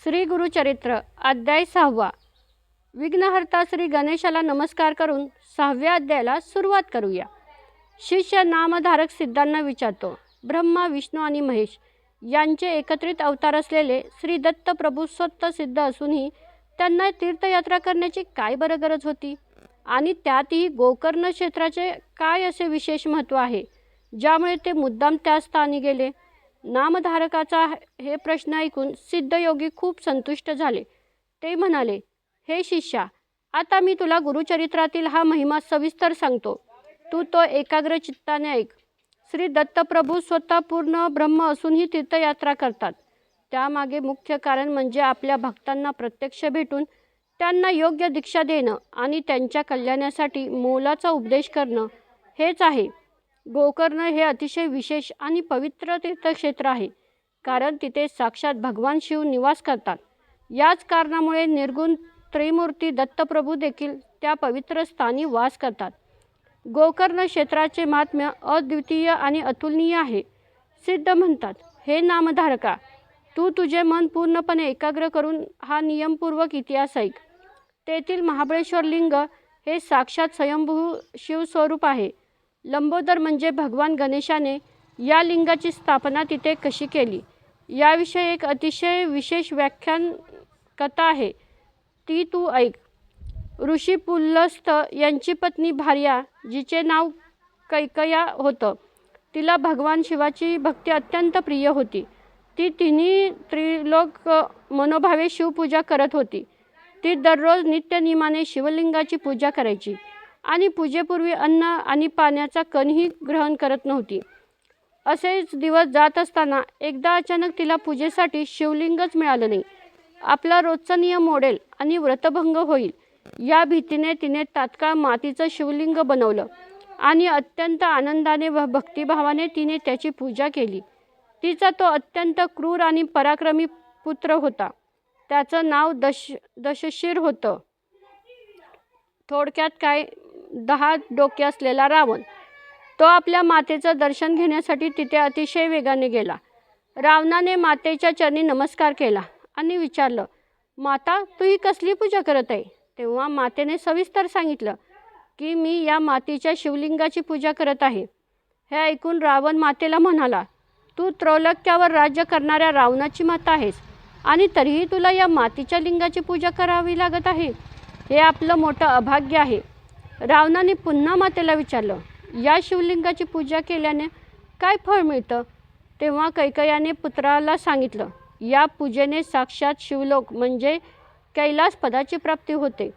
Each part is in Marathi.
श्री गुरुचरित्र अध्याय 6. विघ्नहर्ता श्री गणेशाला नमस्कार करून 6व्या अध्यायाला सुरुवात करूया. शिष्य नामधारक सिद्धांना विचारतो. ब्रह्मा, विष्णू आणि महेश यांचे एकत्रित अवतार असलेले श्री दत्त प्रभू स्वतः सिद्ध असूनही त्यांना तीर्थयात्रा करण्याची काय बरं गरज होती, आणि त्यातही गोकर्ण क्षेत्राचे काय असे विशेष महत्त्व आहे ज्यामुळे ते मुद्दाम त्या स्थानी गेले. नामधारकाचा हे प्रश्न ऐकून सिद्धयोगी खूप संतुष्ट झाले. ते म्हणाले, हे शिष्या, आता मी तुला गुरुचरित्रातील हा महिमा सविस्तर सांगतो. तू तो एकाग्र चित्ताने ऐक. श्री दत्तप्रभू स्वतः पूर्ण ब्रह्म असूनही तीर्थयात्रा करतात. त्यामागे मुख्य कारण म्हणजे आपल्या भक्तांना प्रत्यक्ष भेटून त्यांना योग्य दीक्षा देणं आणि त्यांच्या कल्याणासाठी मोलाचा उपदेश करणं हेच आहे. गोकर्ण हे अतिशय विशेष आणि पवित्र तीर्थक्षेत्र आहे, कारण तिथे साक्षात भगवान शिव निवास करतात. याच कारणामुळे निर्गुण त्रिमूर्ती दत्तप्रभू देखील त्या पवित्र स्थानी वास करतात. गोकर्ण क्षेत्राचे महात्म्य अद्वितीय आणि अतुलनीय आहे. सिद्ध म्हणतात, हे नामधारका, तू तुझे मन पूर्णपणे एकाग्र करून हा नियमपूर्वक इतिहास ऐक. तेथील महाबळेश्वर लिंग हे साक्षात स्वयंभू शिवस्वरूप आहे. लंबोदर म्हणजे भगवान गणेशाने या लिंगाची स्थापना तिथे कशी केली याविषयी एक अतिशय विशेष व्याख्यान कथा आहे, ती तू ऐक. ऋषी पुलस्त्य यांची पत्नी भार्या, जिचे नाव कैकया होतं, तिला भगवान शिवाची भक्ती अत्यंत प्रिय होती. ती तिन्ही त्रिलोक मनोभावे शिवपूजा करत होती. ती दररोज नित्यनियमाने शिवलिंगाची पूजा करायची आणि पूजेपूर्वी अन्न आणि पाण्याचा कणही ग्रहण करत नव्हती. असेच दिवस जात असताना एकदा अचानक तिला पूजेसाठी शिवलिंगच मिळालं नाही. आपला रोजचा नियम मोडेल आणि व्रतभंग होईल या भीतीने तिने तात्काळ मातीचं शिवलिंग बनवलं आणि अत्यंत आनंदाने व भक्तिभावाने तिने त्याची पूजा केली. तिचा तो अत्यंत क्रूर आणि पराक्रमी पुत्र होता. त्याचं नाव दशशिर होतं. थोडक्यात काय, 10 डोके असलेला रावण. तो आपल्या मातेचं दर्शन घेण्यासाठी तिथे अतिशय वेगाने गेला. रावणाने मातेच्या चरणी नमस्कार केला आणि विचारलं, माता, तू ही कसली पूजा करत आहे? तेव्हा मातेने सविस्तर सांगितलं की मी या मातीच्या शिवलिंगाची पूजा करत आहे. हे ऐकून रावण मातेला म्हणाला, तू त्रैलोक्यावर राज्य करणाऱ्या रावणाची माता आहेस आणि तरीही तुला या मातीच्या लिंगाची पूजा करावी लागत आहे. हे आपलं मोठं अभाग्य आहे. रावणाने पुन्हा मातेला विचारलं, या शिवलिंगाची पूजा केल्याने काय फळ मिळतं? तेव्हा कैकयाने पुत्राला सांगितलं, या पूजेने साक्षात शिवलोक म्हणजे कैलास पदाची प्राप्ती होते.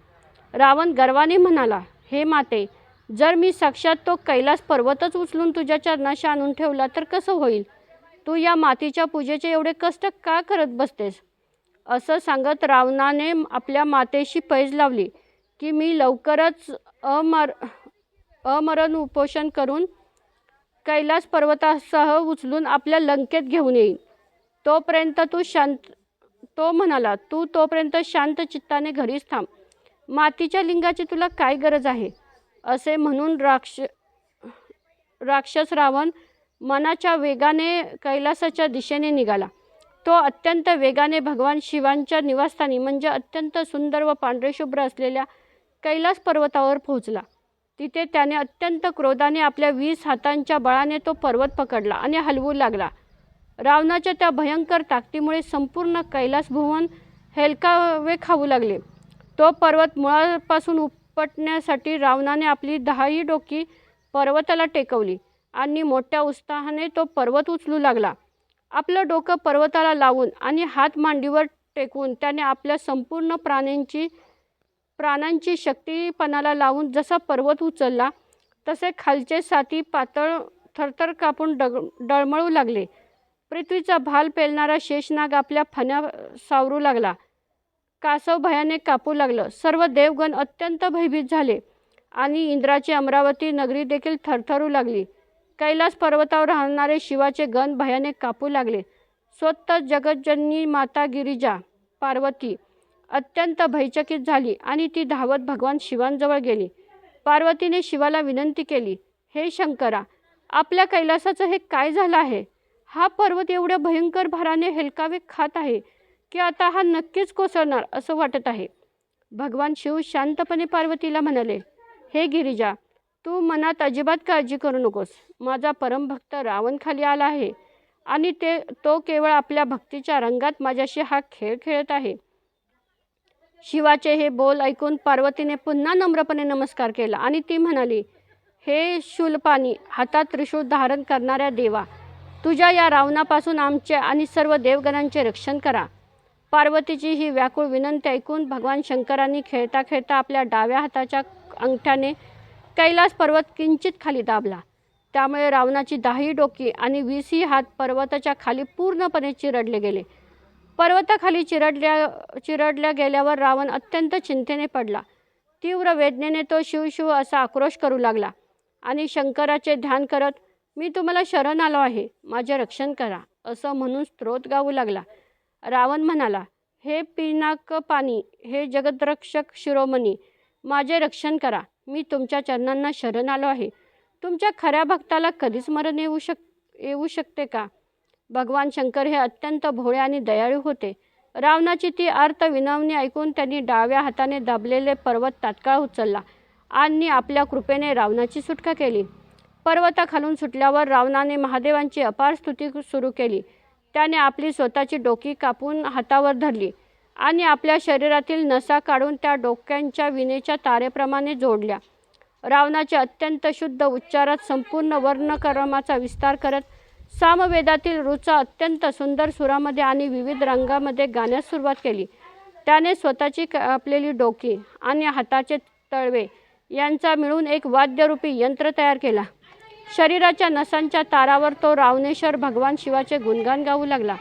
रावण गर्वाने म्हणाला, हे माते, जर मी साक्षात तो कैलास पर्वतच उचलून तुझ्या चरणाशी आणून ठेवला तर कसं होईल? तू या मातीच्या पूजेचे एवढे कष्ट का करत बसतेस? असं सांगत रावणाने आपल्या मातेशी पैज लावली की मी लवकरच अमरण उपोषण करून कैलास पर्वतासह उचलून आपल्या लंकेत घेऊन येईन. तो म्हणाला, तू तोपर्यंत शांत चित्ताने घरीच थांब. मातीच्या लिंगाची तुला काय गरज आहे? असे म्हणून राक्षस रावण मनाच्या वेगाने कैलासाच्या दिशेने निघाला. तो अत्यंत वेगाने भगवान शिवांच्या निवासस्थानी म्हणजे अत्यंत सुंदर व पांढरेशुभ्र असलेल्या कैलास पर्वतावर पोहोचला. तिथे त्याने अत्यंत क्रोधाने आपल्या 20 हातांच्या बळाने तो पर्वत पकडला आणि हलवू लागला. रावणाच्या त्या भयंकर ताकदीमुळे संपूर्ण कैलास भुवन हेलकावे खाऊ लागले. तो पर्वत मुळापासून उपटण्यासाठी रावणाने आपली 10ही डोकी पर्वताला टेकवली आणि मोठ्या उत्साहाने तो पर्वत उचलू लागला. आपलं डोकं पर्वताला लावून आणि हात मांडीवर टेकवून त्याने आपल्या संपूर्ण प्राणांची शक्तीपणाला लावून जसा पर्वत उचलला तसे खालचे साती पातळ थरथर कापून डळमळू लागले. पृथ्वीचा भाल पेलणारा शेषनाग आपल्या फण्या सावरू लागला. कासव भयाने कापू लागलं. सर्व देवगण अत्यंत भयभीत झाले आणि इंद्राची अमरावती नगरी देखील थरथरू लागली. कैलास पर्वतावर राहणारे शिवाचे गण भयाने कापू लागले. स्वतः जगज्जननी माता गिरिजा पार्वती अत्यंत भयचकित झाली आणि ती धावत भगवान शिवांजवळ गेली. पार्वतीने शिवाला विनंती केली, हे शंकरा, आपल्या कैलासाचं हे काय झालं आहे? हा पर्वत एवढ्या भयंकर भाराने हेलकावे खात आहे. की आता हा नक्कीच कोसळणार असं वाटत आहे. भगवान शिव शांतपणे पार्वतीला म्हणाले, हे गिरिजा, तू मनात अजिबात काळजी करू नकोस. माझा परमभक्त रावण खाली आला आहे आणि तो केवळ आपल्या भक्तीच्या रंगात माझ्याशी हा खेळ खेळत आहे. शिवाचे हे बोल ऐकून पार्वतीने पुन्हा नम्रपणे नमस्कार केला आणि ती म्हणाली, हे शूलपाणी, हातात त्रिशूळ धारण करणाऱ्या देवा, तुझ्या या रावणापासून आमचे आणि सर्व देवगणांचे रक्षण करा. पार्वतीची ही व्याकुळ विनंती ऐकून भगवान शंकरांनी खेळता खेळता आपल्या डाव्या हाताच्या अंगठ्याने कैलास पर्वत किंचित खाली दाबला. त्यामुळे रावणाची 10 डोकी आणि 20 हात पर्वताच्या खाली पूर्णपणे चिरडले गेले. पर्वताखाली चिरडल्या गेल्यावर रावण अत्यंत चिंतेने पडला. तीव्र वेदनेने तो शिव शिव असा आक्रोश करू लागला आणि शंकराचे ध्यान करत, मी तुम्हाला शरण आलो आहे, माझे रक्षण करा, असं म्हणून स्तोत्र गाऊ लागला. रावण म्हणाला, हे पिनाक पाणी, हे जगद्रक्षक शिरोमणी, माझे रक्षण करा, मी तुमच्या चरणांना शरण आलो आहे. तुमच्या खऱ्या भक्ताला कधीच मरण येऊ शकते का? भगवान शंकर हे अत्यंत भोळे आणि दयाळू होते. रावणाची ती आर्त विनवणी ऐकून त्यांनी डाव्या हाताने दाबलेले पर्वत तात्काळ उचलला आणि आपल्या कृपेने रावणाची सुटका केली. पर्वताखालून सुटल्यावर रावणाने महादेवांची अपार स्तुती सुरू केली. त्याने आपली स्वतःची डोकी कापून हातावर धरली आणि आपल्या शरीरातील नसा काढून त्या डोक्यांच्या विणेच्या तारेप्रमाणे जोडल्या. रावणाचे अत्यंत शुद्ध उच्चारात संपूर्ण वर्णक्रमाचा विस्तार करत सामवेदातील ऋचा अत्यंत सुंदर सुरामध्ये आणि विविध रंगामध्ये गाण्यास सुरुवात केली. त्याने स्वतःची कापलेली डोकी आणि हाताचे तळवे यांचा मिळून एक वाद्यरूपी यंत्र तयार केला. शरीराच्या नसांच्या तारावर तो रावणेश्वर भगवान शिवाचे गुणगान गाऊ लागला.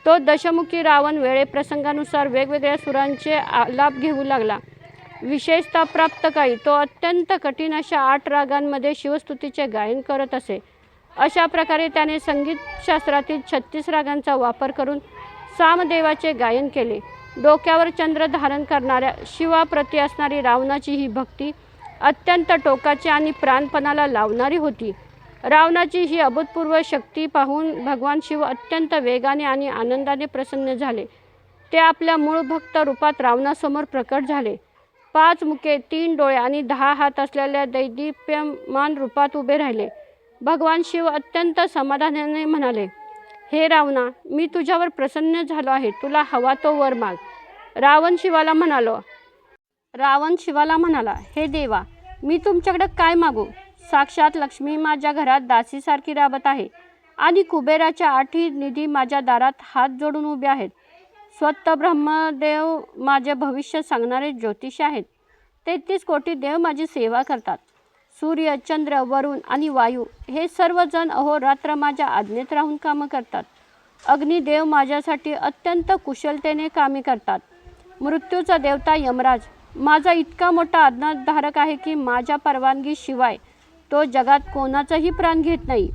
तो दशमुखी रावण वेळेप्रसंगानुसार वेगवेगळ्या सुरांचे आलाप घेऊ लागला. विशेषतः प्राप्त काळी तो अत्यंत कठीण अशा 8 रागांमध्ये शिवस्तुतीचे गायन करत असे. अशा प्रकारे त्याने संगीतशास्त्रातील 36 रागांचा वापर करून सामदेवाचे गायन केले. डोक्यावर चंद्र धारण करणाऱ्या शिवाप्रती असणारी रावणाची ही भक्ती अत्यंत टोकाची आणि प्राणपणाला लावणारी होती. रावणाची ही अभूतपूर्व शक्ती पाहून भगवान शिव अत्यंत वेगाने आणि आनंदाने प्रसन्न झाले. ते आपल्या मूळ भक्त रूपात रावणासमोर प्रकट झाले. 5 मुखे, 3 डोळे आणि 10 हात असलेल्या दैदिप्यमान रूपात उभे राहिले. भगवान शिव अत्यंत समाधानाने म्हणाले, हे रावणा, मी तुझ्यावर प्रसन्न झालो आहे, तुला हवा तो वर माग. रावण शिवाला म्हणाला, हे देवा, मी तुमच्याकडे काय मागू? साक्षात लक्ष्मी माझ्या घरात दासीसारखी राबत आहे आणि कुबेराच्या 8 निधी माझ्या दारात हात जोडून उभे आहेत. स्वतः ब्रह्मदेव माझे भविष्य सांगणारे ज्योतिषी आहेत. 33 कोटी देव माझी सेवा करतात. सूर्य, चंद्र, वरुण आणि वायू हे सर्वजण अहोरात्र माझ्या आज्ञेत राहून कामं करतात. अग्निदेव माझ्यासाठी अत्यंत कुशलतेने कामे करतात. मृत्यूचा देवता यमराज माझा इतका मोठा आज्ञाधारक आहे की माझ्या परवानगीशिवाय तो जगात कोणाचाही प्राण घेत नाही.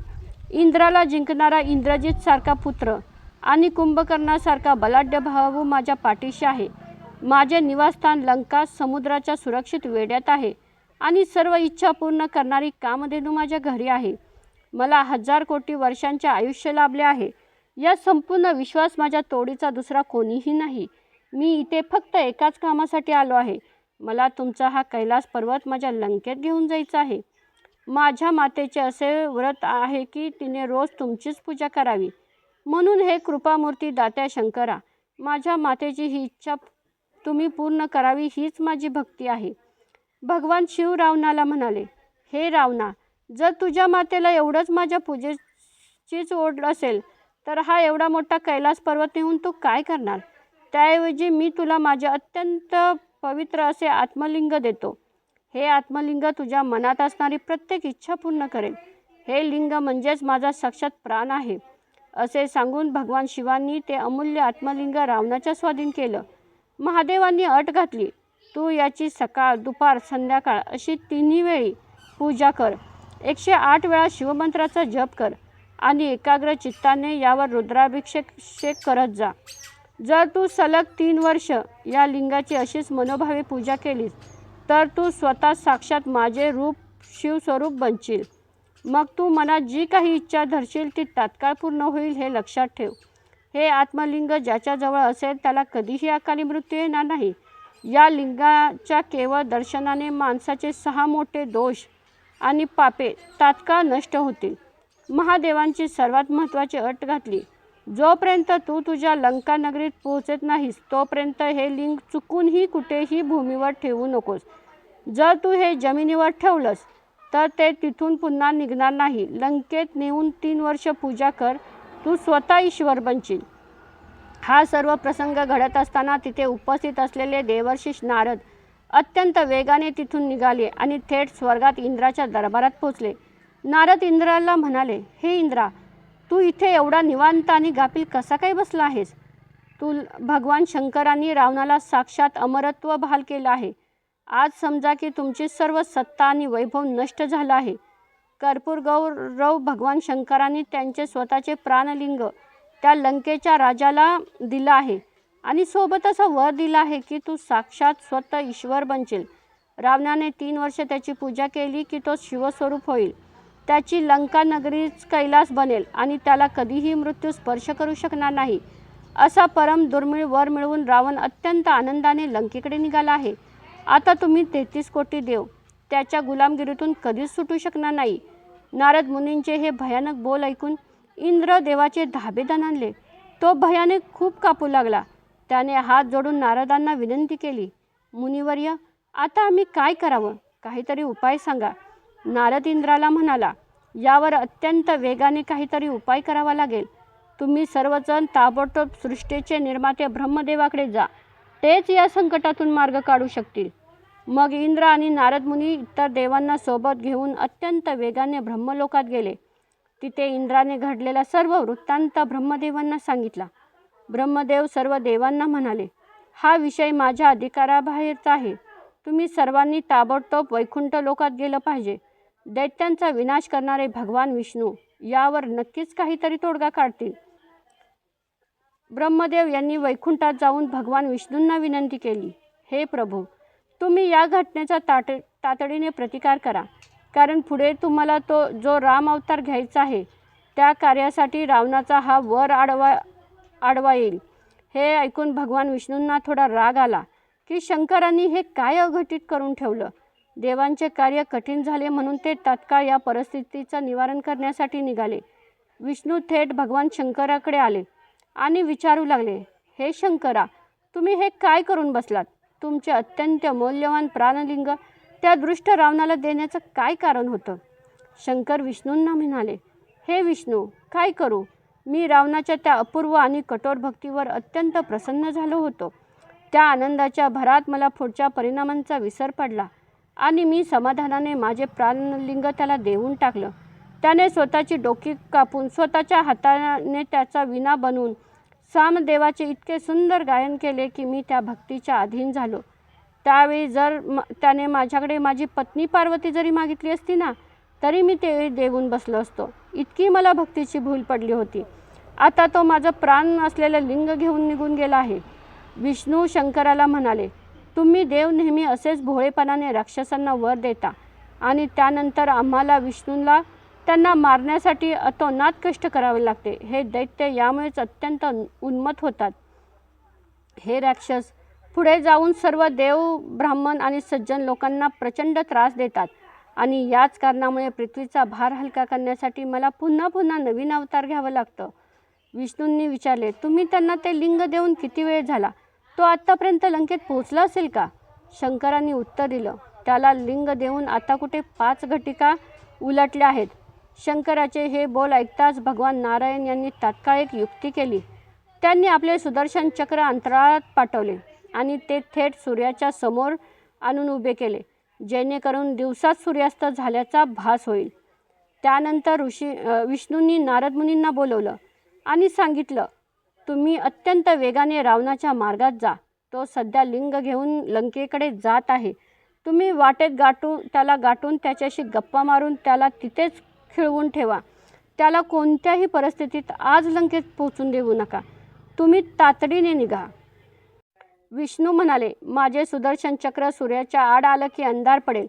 इंद्राला जिंकणारा इंद्रजित सारखा पुत्र आणि कुंभकर्णासारखा बलाढ्य भाऊ माझ्या पाठीशी आहे. माझे निवासस्थान लंका समुद्राच्या सुरक्षित वेढ्यात आहे आणि सर्व इच्छा पूर्ण करणारी कामधेनू माझ्या घरी आहे. मला 1000 कोटी वर्षांचे आयुष्य लाभले आहे. या संपूर्ण विश्वास माझ्या तोडीचा दुसरा कोणीही नाही. मी इथे फक्त एकाच कामासाठी आलो आहे. मला तुमचा हा कैलास पर्वत माझ्या लंकेत घेऊन जायचा आहे. माझ्या मातेचे असे व्रत आहे की तिने रोज तुमचीच पूजा करावी. म्हणून हे कृपामूर्ती दात्या शंकरा, माझ्या मातेची ही इच्छा तुम्ही पूर्ण करावी हीच माझी भक्ती आहे. भगवान शिव रावणाला म्हणाले, हे रावणा, जर तुझ्या मातेला एवढंच माझ्या पूजेचीच ओढ असेल तर हा एवढा मोठा कैलास पर्वत नेऊन तू काय करणार? त्याऐवजी मी तुला माझे अत्यंत पवित्र असे आत्मलिंग देतो. हे आत्मलिंग तुझ्या मनात असणारी प्रत्येक इच्छा पूर्ण करेल. हे लिंग म्हणजेच माझा साक्षात प्राण आहे. असे सांगून भगवान शिवांनी ते अमूल्य आत्मलिंग रावणाच्या स्वाधीन केलं. महादेवांनी अट घातली, तू याची सकाळ, दुपार, संध्याकाळ अशी 3 वेळी पूजा कर. 108 वेळा शिवमंत्राचा जप कर आणि एकाग्र चित्ताने यावर रुद्राभिषेक करत जा. जर तू सलग 3 वर्ष या लिंगाची अशीच मनोभावे पूजा केलीस तर तू स्वतः साक्षात माझे रूप शिवस्वरूप बनशील. मग तू मनात जी काही इच्छा धरशील ती तात्काळ पूर्ण होईल हे लक्षात ठेव. हे आत्मलिंग ज्याच्याजवळ असेल त्याला कधीही अकाली मृत्यू येणार नाही. या लिंगाच्या केवळ दर्शनाने माणसाचे 6 मोठे दोष आणि पापे तात्काळ नष्ट होतील. महादेवांची सर्वात महत्त्वाची अट घातली, जोपर्यंत तू तुझ्या लंका नगरीत पोहोचत नाहीस तोपर्यंत हे लिंग चुकूनही कुठेही भूमीवर ठेवू नकोस. जर तू हे जमिनीवर ठेवलंस तर ते तिथून पुन्हा निघणार नाही. लंकेत नेऊन 3 वर्ष पूजा कर, तू स्वतः ईश्वर बनशील. हा सर्व प्रसंग घडत असताना तिथे उपस्थित असलेले देवर्षी नारद अत्यंत वेगाने तिथून निघाले आणि थेट स्वर्गात इंद्राच्या दरबारात पोचले. नारद इंद्राला म्हणाले, हे इंद्रा, तू इथे एवढा निवांत आणि गाफील कसा काय बसला आहेस? भगवान शंकरांनी रावणाला साक्षात अमरत्व बहाल केलं आहे. आज समजा की तुमची सर्व सत्ता आणि वैभव नष्ट झालं आहे. कर्पूर गौरव भगवान शंकरांनी त्यांचे स्वतःचे प्राणलिंग त्या लंकेच्या राजाला दिलं आहे आणि सोबत असा वर दिला आहे की तू साक्षात स्वतः ईश्वर बनशील. रावणाने 3 वर्ष त्याची पूजा केली की तो शिवस्वरूप होईल. त्याची लंका नगरीच कैलास बनेल आणि त्याला कधीही मृत्यू स्पर्श करू शकणार नाही. असा परम दुर्मिळ वर मिळवून रावण अत्यंत आनंदाने लंकेकडे निघाला आहे. आता तुम्ही 33 कोटी देव त्याच्या गुलामगिरीतून कधीच सुटू शकणार नाही. नारद मुनींचे हे भयानक बोल ऐकून इंद्र देवाचे धाबे दणाणले. तो भयाने खूप कापू लागला. त्याने हात जोडून नारदांना विनंती केली, मुनिवर्य, आता आम्ही काय करावं? काहीतरी उपाय सांगा. नारद इंद्राला म्हणाला, यावर अत्यंत वेगाने काहीतरी उपाय करावा लागेल. तुम्ही सर्वजण ताबडतोब सृष्टीचे निर्माते ब्रह्मदेवाकडे जा. तेच या संकटातून मार्ग काढू शकतील. मग इंद्र आणि नारद मुनी इतर देवांना सोबत घेऊन अत्यंत वेगाने ब्रह्मलोकात गेले. तिथे इंद्राने घडलेला सर्व वृत्तांत ब्रह्मदेवांना सांगितला. ब्रह्मदेव सर्व देवांना म्हणाले, हा विषय माझ्या अधिकाराबाहेरचा आहे. तुम्ही सर्वांनी ताबडतोब वैकुंठ लोकात गेलं पाहिजे. दैत्यांचा विनाश करणारे भगवान विष्णू यावर नक्कीच काहीतरी तोडगा काढतील. ब्रह्मदेव यांनी वैकुंठात जाऊन भगवान विष्णूंना विनंती केली, हे प्रभू, तुम्ही या घटनेचा तातडीने प्रतिकार करा, कारण पुढे तुम्हाला जो राम अवतार घ्यायचा आहे त्या कार्यासाठी रावणाचा हा वर आडवा येईल. हे ऐकून भगवान विष्णूंना थोडा राग आला की शंकरांनी हे काय अघटित करून ठेवलं. देवांचे कार्य कठीण झाले म्हणून ते तात्काळ या परिस्थितीचं निवारण करण्यासाठी निघाले. विष्णू थेट भगवान शंकराकडे आले आणि विचारू लागले, हे शंकरा, तुम्ही हे काय करून बसलात? तुमचे अत्यंत मौल्यवान प्राणलिंग त्या दृष्ट रावणाला देण्याचं काय कारण होतं? शंकर विष्णूंना म्हणाले, हे विष्णू, काय करू? मी रावणाच्या त्या अपूर्व आणि कठोर भक्तीवर अत्यंत प्रसन्न झालो होतो. त्या आनंदाच्या भरात मला पुढच्या परिणामांचा विसर पडला आणि मी समाधानाने माझे प्राणलिंग त्याला देऊन टाकलं. त्याने स्वतःची डोकी कापून स्वतःच्या हाताने त्याचा वीणा बनवून सामदेवाचे इतके सुंदर गायन केले की मी त्या भक्तीच्या अधीन झालो. त्यावेळी जर त्याने माझ्याकडे माझी पत्नी पार्वती जरी मागितली असती ना, तरी मी ते देऊन बसलो असतो. इतकी मला भक्तीची भूल पडली होती. आता तो माझं प्राण असलेलं लिंग घेऊन निघून गेला आहे. विष्णू शंकराला म्हणाले, तुम्ही देव नेहमी असेच भोळेपणाने राक्षसांना वर देता आणि त्यानंतर आम्हाला विष्णूंना त्यांना मारण्यासाठी अतोनात कष्ट करावे लागते. हे दैत्य यामुळेच अत्यंत उन्मत्त होतात. हे राक्षस पुढे जाऊन सर्व देव, ब्राह्मण आणि सज्जन लोकांना प्रचंड त्रास देतात आणि याच कारणामुळे पृथ्वीचा भार हलका करण्यासाठी मला पुन्हा पुन्हा नवीन अवतार घ्यावं लागतं. विष्णूंनी विचारले, तुम्ही त्यांना ते लिंग देऊन किती वेळ झाला? तो आत्तापर्यंत लंकेत पोहोचला असेल का? शंकरांनी उत्तर दिलं, त्याला लिंग देऊन आता कुठे 5 घटिका उलटल्या आहेत. शंकराचे हे बोल ऐकताच भगवान नारायण यांनी तात्काळ एक युक्ती केली. त्यांनी आपले सुदर्शन चक्र अंतराळात पाठवले आणि ते थेट सूर्याच्या समोर आणून उभे केले, जेणेकरून दिवसात सूर्यास्त झाल्याचा भास होईल. त्यानंतर विष्णूंनी नारद मुनींना बोलवलं आणि सांगितलं, तुम्ही अत्यंत वेगाने रावणाच्या मार्गात जा. तो सध्या लिंग घेऊन लंकेकडे जात आहे. तुम्ही वाटेत त्याला गाठून त्याच्याशी गप्पा मारून त्याला तिथेच खिळवून ठेवा. त्याला कोणत्याही परिस्थितीत आज लंकेत पोहोचून देऊ नका. तुम्ही तातडीने निघा. विष्णू म्हणाले, माझे सुदर्शन चक्र सूर्याच्या आड आलं की अंधार पडेल.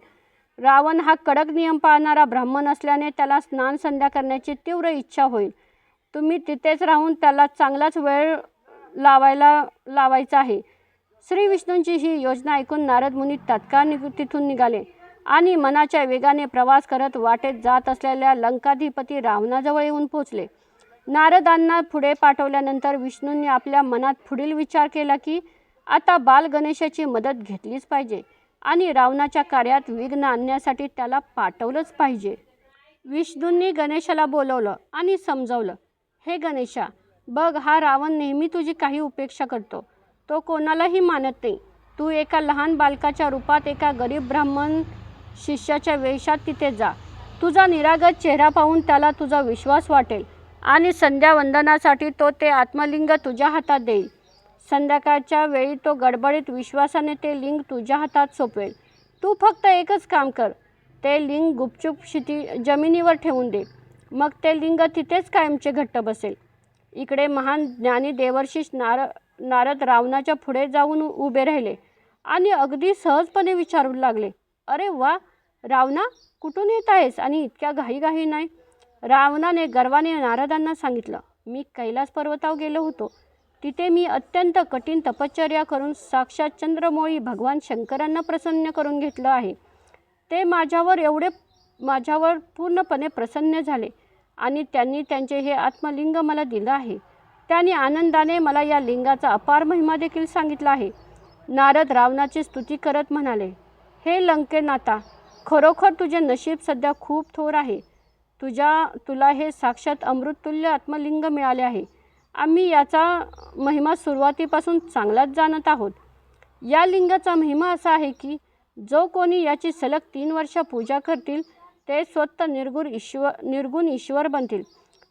रावण हा कडक नियम पाळणारा ब्राह्मण असल्याने त्याला स्नान संध्या करण्याची तीव्र इच्छा होईल. तुम्ही तिथेच राहून त्याला चांगलाच वेळ लावायचा आहे. श्री विष्णूंची ही योजना ऐकून नारद मुनी तत्काळ तिथून निघाले आणि मनाच्या वेगाने प्रवास करत वाटेत जात असलेल्या लंकाधिपती रावणाजवळ येऊन पोचले. नारदांना पुढे पाठवल्यानंतर विष्णूंनी आपल्या मनात पुढील विचार केला की आता बाल गणेशाची मदत घेतलीच पाहिजे आणि रावणाच्या कार्यात विघ्न आणण्यासाठी त्याला पाठवलंच पाहिजे. विष्णूंनी गणेशाला बोलवलं आणि समजावलं, हे गणेशा, बघ, हा रावण नेहमी तुझी काही उपेक्षा करतो. तो कोणालाही मानत नाही. तू एका लहान बालकाच्या रूपात एका गरीब ब्राह्मण शिष्याच्या वेशात तिथे जा. तुझा निरागस चेहरा पाहून त्याला तुझा विश्वास वाटेल आणि संध्यावंदनासाठी तो ते आत्मलिंग तुझ्या हातात देईल. संध्याकाळच्या वेळी तो गडबडीत विश्वासाने ते लिंग तुझ्या हातात सोपवेल. तू फक्त एकच काम कर, ते लिंग गुपचूप जमिनीवर ठेवून दे. मग ते लिंग तिथेच कायमचे घट्ट बसेल. इकडे महान ज्ञानी देवर्षी नारद रावणाच्या पुढे जाऊन उभे राहिले आणि अगदी सहजपणे विचारू लागले, अरे वा रावणा, कुठून येत आहेस आणि इतक्या घाईघाई नाही? रावणाने गर्वाने नारदांना सांगितलं, मी कैलास पर्वतावर गेलो होतो. तिथे मी अत्यंत कठीण तपश्चर्या करून साक्षात चंद्रमौळी भगवान शंकरांना प्रसन्न करून घेतलं आहे. ते माझ्यावर पूर्णपणे प्रसन्न झाले आणि त्यांनी त्यांचे हे आत्मलिंग मला दिलं आहे. त्यांनी आनंदाने मला या लिंगाचा अपार महिमा देखील सांगितला आहे. नारद रावणाची स्तुती करत म्हणाले, हे लंकेनाथा, खरोखर तुझे नशीब सध्या खूप थोर आहे. तुला हे साक्षात अमृततुल्य आत्मलिंग मिळाले आहे. आम्ही याचा महिमा सुरुवातीपासून चांगलाच जाणत आहोत. या लिंगाचा महिमा असा आहे की जो कोणी याची सलग 3 वर्ष पूजा करतील ते स्वतः निर्गुण ईश्वर बनतील.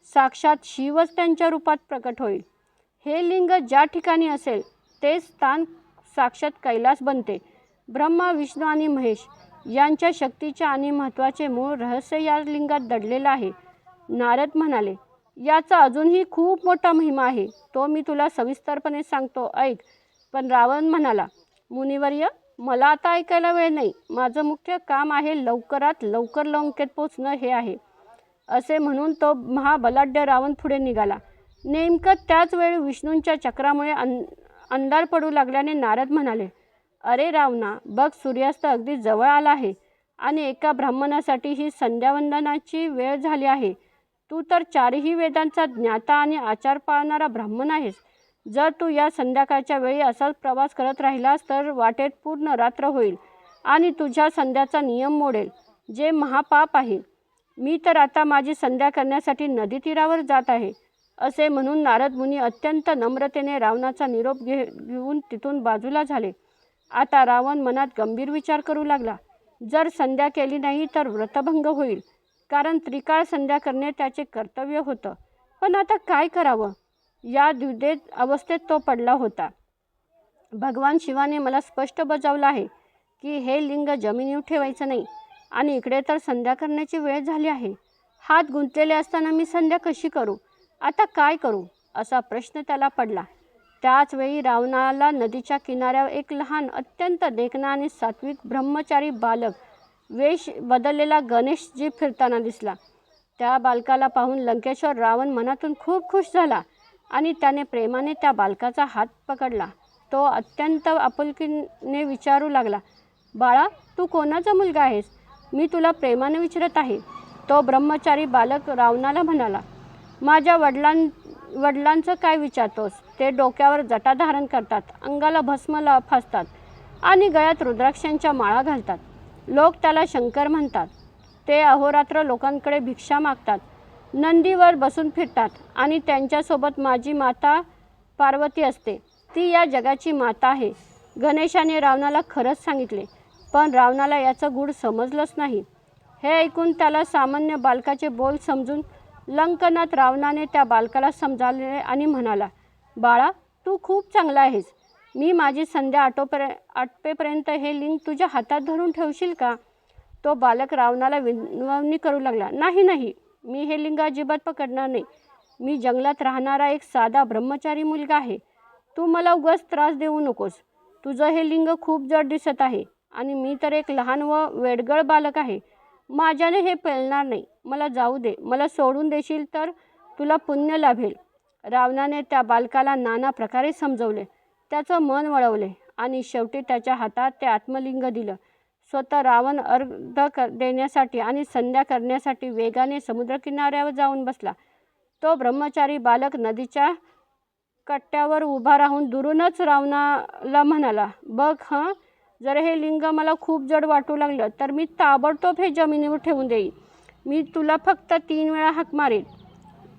साक्षात शिवच त्यांच्या रूपात प्रकट होईल. हे लिंग ज्या ठिकाणी असेल ते स्थान साक्षात कैलास बनते. ब्रह्मा, विष्णू आणि महेश यांच्या शक्तीचे आणि महत्त्वाचे मूळ रहस्य या लिंगात दडलेलं आहे. नारद म्हणाले, याचा अजूनही खूप मोठा महिमा आहे. तो मी तुला सविस्तरपणे सांगतो, ऐक. पण रावण म्हणाला, मुनिवर्य, मला आता ऐकायला वेळ नाही. माझं मुख्य काम आहे लवकरात लवकर लंकेत पोचणं हे आहे. असे म्हणून तो महाबलाढ्य रावण पुढे निघाला. नेमकं त्याच वेळी विष्णूंच्या चक्रामुळे अंधार पडू लागल्याने नारद म्हणाले, अरे रावणा, बघ, सूर्यास्त अगदी जवळ आला आहे आणि एका ब्राह्मणासाठी ही संध्यावंदनाची वेळ झाली आहे. तू तर 4ही वेदांचा ज्ञाता आणि आचार पाळणारा ब्राह्मण आहेस. जर तू या संध्याकाळच्या वेळी असाच प्रवास करत राहिलास तर वाटेत पूर्ण रात्र होईल आणि तुझ्या संध्याचा नियम मोडेल, जे महापाप आहे. मी तर आता माझी संध्या करण्यासाठी नदी तीरावर जात आहे. असे म्हणून नारद मुनी अत्यंत नम्रतेने रावणाचा निरोप घेऊन तिथून बाजूला झाले. आता रावण मनात गंभीर विचार करू लागला. जर संध्या केली नाही तर व्रतभंग होईल, कारण त्रिकाळ संध्या करणे त्याचे कर्तव्य होतं. पण आता काय करावं? या द्विधेत अवस्थेत तो पडला होता. भगवान शिवाने मला स्पष्ट बजावलं आहे की हे लिंग जमिनीवर ठेवायचं नाही आणि इकडे तर संध्या करण्याची वेळ झाली आहे. हात गुंतलेले असताना मी संध्या कशी करू? आता काय करू? असा प्रश्न त्याला पडला. त्याच वेळी रावणाला नदीच्या किनाऱ्यावर एक लहान, अत्यंत देखणा आणि सात्विक ब्रह्मचारी बालक वेश बदललेला गणेशजी फिरताना दिसला. त्या बालकाला पाहून लंकेश्वर रावण मनातून खूप खुश झाला आणि त्याने प्रेमाने त्या बालकाचा हात पकडला. तो अत्यंत आपुलकीने विचारू लागला, बाळा, तू कोणाचा मुलगा आहेस? मी तुला प्रेमाने विचारत आहे. तो ब्रह्मचारी बालक रावणाला म्हणाला, माझ्या वडिलांचं काय विचारतोस? ते डोक्यावर जटा धारण करतात, अंगाला भस्म फासतात आणि गळ्यात रुद्राक्षांच्या माळा घालतात. लोक त्याला शंकर म्हणतात. ते अहोरात्र लोकांकडे भिक्षा मागतात, नंदीवर बसून फिरतात आणि त्यांच्यासोबत माझी माता पार्वती असते. ती या जगाची माता आहे. गणेशाने रावणाला खरंच सांगितले, पण रावणाला याचं गूढ समजलंच नाही. हे ऐकून त्याला सामान्य बालकाचे बोल समजून लंकनाथ रावणाने त्या बालकाला समजावले आणि म्हणाला, बाळा, तू खूप चांगला आहेस. मी माझी संध्या आटपेपर्यंत हे लिंग तुझ्या हातात धरून ठेवशील का? तो बालक रावणाला विनवणी करू लागला, नाही, मी हे लिंग अजिबात पकडणार नाही. मी जंगलात राहणारा एक साधा ब्रह्मचारी मुलगा आहे. तू मला उगाच त्रास देऊ नकोस. तुझं हे लिंग खूप जड दिसत आहे आणि मी तर एक लहान व वेडगळ बालक आहे. माझ्याने हे पेलणार नाही. मला जाऊ दे. मला सोडून देशील तर तुला पुण्य लाभेल. रावणाने त्या बालकाला नाना प्रकारे समजवले, त्याचं मन वळवले आणि शेवटी त्याच्या हातात ते आत्मलिंग दिलं. स्वतः रावण अर्घ देण्यासाठी आणि संध्या करण्यासाठी वेगाने समुद्रकिनाऱ्यावर जाऊन बसला. तो ब्रह्मचारी बालक नदीच्या कट्ट्यावर उभा राहून दुरूनच रावणाला म्हणाला, बघ हं, जर हे लिंग मला खूप जड वाटू लागलं तर मी ताबडतोब हे जमिनीवर ठेवून देईन. मी तुला फक्त 3 वेळा हाक मारेन.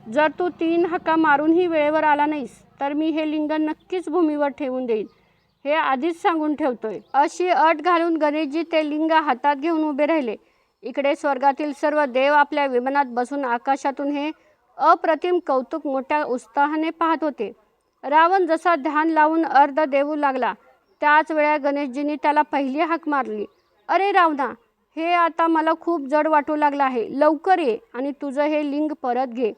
जर तू 3 हाका मारूनही वेळेवर आला नाहीस तर मी हे लिंग नक्कीच भूमीवर ठेवून देईन, हे आधीच सांगून ठेवतोय. अशी अट घालून गणेशजी ते लिंग हातात घेऊन उभे राहिले. इकडे स्वर्गातील सर्व देव आपल्या विमानात बसून आकाशातून हे अप्रतिम कौतुक मोठ्या उत्साहाने पाहत होते. रावण जसा ध्यान लावून अर्ध देऊ लागला त्याच वेळा गणेशजींनी त्याला पहिली हाक मारली. अरे रावणा, हे आता मला खूप जड वाटू लागलं आहे. लवकर ये आणि तुझं हे लिंग परत घे.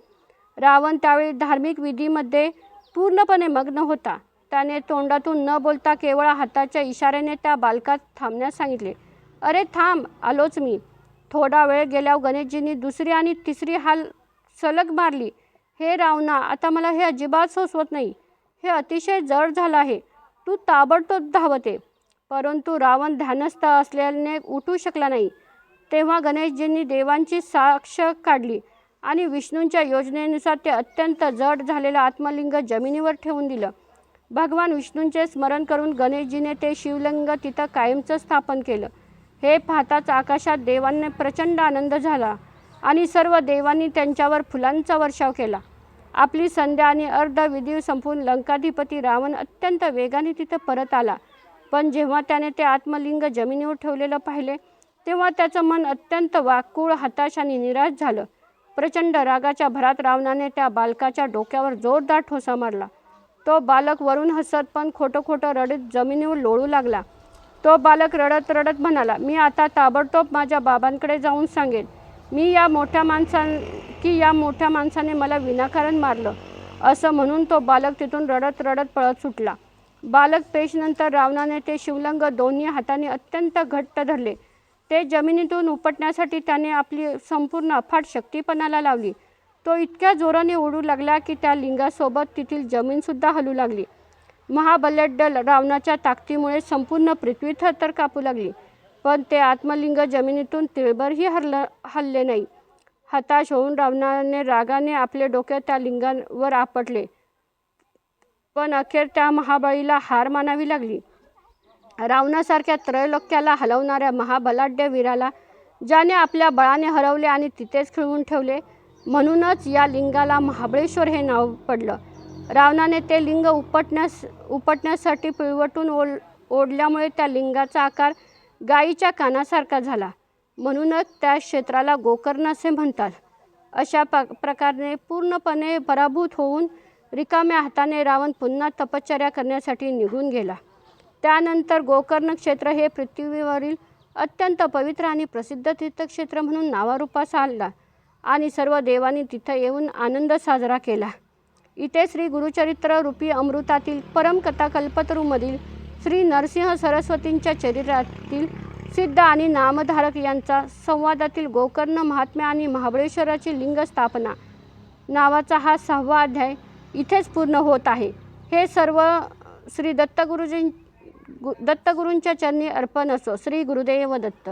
रावण त्यावेळी धार्मिक विधीमध्ये पूर्णपणे मग्न होता. त्याने तोंडातून न बोलता केवळ हाताच्या इशाऱ्याने त्या बालकास थांबण्यास सांगितले. अरे थांब, आलोच मी. थोडा वेळ गेल्यावर गणेशजींनी दुसरी आणि तिसरी हाल सलग मारली. हे रावणा, आता मला हे अजिबात सोसवत नाही. हे अतिशय जड झालं आहे. तू ताबडतोब धावत ये. परंतु रावण ध्यानस्थ असल्याने उठू शकला नाही. तेव्हा गणेशजींनी देवांची साक्ष काढली आणि विष्णूंच्या योजनेनुसार ते अत्यंत जड झालेलं आत्मलिंग जमिनीवर ठेवून दिलं. भगवान विष्णूंचे स्मरण करून गणेशजीने ते शिवलिंग तिथं कायमचं स्थापन केलं. हे पाहताच आकाशात देवांना प्रचंड आनंद झाला आणि सर्व देवांनी त्यांच्यावर फुलांचा वर्षाव केला. आपली संध्या आणि अर्धविधी संपवून लंकाधिपती रावण अत्यंत वेगाने तिथं परत आला. पण जेव्हा त्याने ते आत्मलिंग जमिनीवर ठेवलेलं पाहिले तेव्हा त्याचं मन अत्यंत व्याकुळ, हताश आणि निराश झालं. प्रचंड रागाच्या भरात रावणाने त्या बालकाच्या डोक्यावर जोरदार ठोसा मारला. तो बालक वरून हसत पण खोटं खोटं रडत जमिनीवर लोळू लागला. तो बालक रडत रडत म्हणाला, मी आता ताबडतोब माझ्या बाबांकडे जाऊन सांगेन या मोठ्या माणसाने मला विनाकारण मारलं. असं म्हणून तो बालक तिथून रडत रडत पळत सुटला. बालक पेशनंतर रावणाने ते शिवलिंग दोन्ही हातांनी अत्यंत घट्ट धरले. ते जमिनीतून उपटण्यासाठी त्याने आपली संपूर्ण अफाट शक्ती पणाला लावली. तो इतक्या जोराने ओढू लागला की त्या लिंगासोबत तेथील जमीनसुद्धा हलू लागली. महाबलाढ्य रावणाच्या ताकदीमुळे संपूर्ण पृथ्वी थरथर कापू लागली. पण ते आत्मलिंग जमिनीतून तिळभरही हलले नाही. हताश होऊन रावणाने रागाने आपले डोके त्या लिंगावर आपटले. पण अखेर त्या महाबळीला हार मानावी लागली. रावणासारख्या त्रैलोक्याला हलवणाऱ्या महाबलाढ्य वीराला ज्याने आपल्या बळाने हरवले आणि तिथेच खिळवून ठेवले, म्हणूनच या लिंगाला महाबळेश्वर हे नाव पडलं. रावणाने ते लिंग उपटण्यासाठी पिळवटून ओढल्यामुळे त्या लिंगाचा आकार गायीच्या कानासारखा झाला. म्हणूनच त्या क्षेत्राला गोकर्ण असे म्हणतात. अशा प्रकारे पूर्णपणे पराभूत होऊन रिकाम्या हाताने रावण पुन्हा तपश्चर्या करण्यासाठी निघून गेला. त्यानंतर गोकर्ण क्षेत्र हे पृथ्वीवरील अत्यंत पवित्र आणि प्रसिद्ध तीर्थक्षेत्र म्हणून नावारूपास आला आणि सर्व देवांनी तिथं येऊन आनंद साजरा केला. इथे श्री गुरुचरित्र रूपी अमृतातील परमकथा कल्पतरूमधील श्री नरसिंह सरस्वतींच्या चरित्रातील सिद्ध आणि नामधारक यांचा संवादातील गोकर्ण महात्म्य आणि महाबळेश्वराची लिंग स्थापना नावाचा हा 6वा अध्याय इथेच पूर्ण होत आहे. हे सर्व श्री दत्तगुरूंच्या चरणी अर्पण असो. श्री गुरुदेव दत्त.